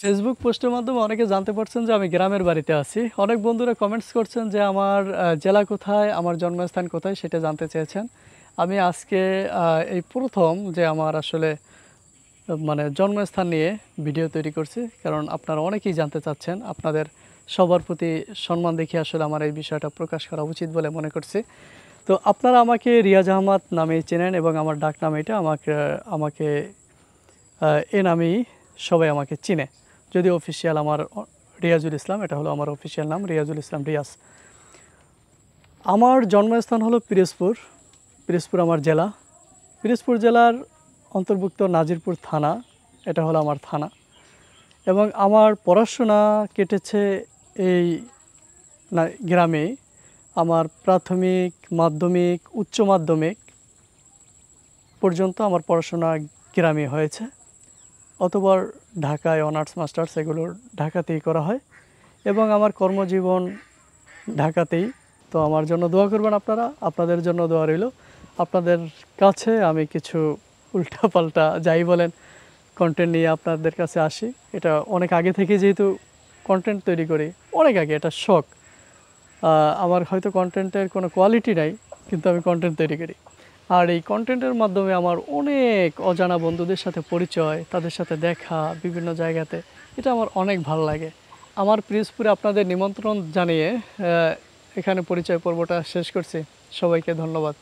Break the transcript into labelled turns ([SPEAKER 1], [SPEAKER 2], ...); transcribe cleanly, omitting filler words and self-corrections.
[SPEAKER 1] Facebook পোস্টের মাধ্যমে অনেকে জানতে পারছেন যে আমি গ্রামের বাড়িতে আছি। অনেক বন্ধুরা কমেন্টস করছেন যে আমার জেলা কোথায়, আমার জন্মস্থান কোথায় সেটা জানতে চেয়েছেন। আমি আজকে এই ১ম যে আমার আসলে মানে জন্মস্থান নিয়ে ভিডিও তৈরি করছি। কারণ আপনারা অনেকেই জানতে চাচ্ছেন। আপনাদের সবার প্রতি সম্মান দেখিয়ে আসলে আমার এই বিষয়টা প্রকাশ করা উচিত বলে মনে করছি। তো আপনারা আমাকে রিয়াজ আহমাদ নামেই চেনেন এবং আমার ডাক নাম এটা। আমাকে আমাকে এ নামেই সবাই আমাকে চিনে। যদিও অফিসিয়াল আমার রিয়াজুল ইসলাম, এটা হলো আমার অফিসিয়াল নাম রিয়াজুল ইসলাম রিয়াজ। আমার জন্মস্থান হলো পিরোজপুর। পিরোজপুর আমার জেলা। পিরোজপুর জেলার অন্তর্ভুক্ত নাজিরপুর থানা, এটা হলো আমার থানা। এবং আমার পড়াশোনা কেটেছে এই গ্রামেই। আমার প্রাথমিক, মাধ্যমিক, উচ্চ মাধ্যমিক পর্যন্ত আমার পড়াশোনা গ্রামে হয়েছে। অতঃপর ঢাকায় অনার্স মাস্টার্স এগুলো ঢাকাতেই করা হয় এবং আমার কর্মজীবন ঢাকাতেই। তো আমার জন্য দোয়া করবেন আপনারা, আপনাদের জন্য দোয়া রইল। আপনাদের কাছে আমি কিছু উল্টাপাল্টা যাই বলেন কন্টেন্ট নিয়ে আপনাদের কাছে আসি। এটা অনেক আগে থেকে যেহেতু কন্টেন্ট তৈরি করি, অনেক আগে, এটা শখ। আমার হয়তো কন্টেন্টের কোনো কোয়ালিটি নাই, কিন্তু আমি কন্টেন্ট তৈরি করি। আর এই কন্টেন্টের মাধ্যমে আমার অনেক অজানা বন্ধুদের সাথে পরিচয়, তাদের সাথে দেখা বিভিন্ন জায়গাতে, এটা আমার অনেক ভালো লাগে। আমার পিরোজপুরে আপনাদের নিমন্ত্রণ জানিয়ে এখানে পরিচয় পর্বটা শেষ করছি। সবাইকে ধন্যবাদ।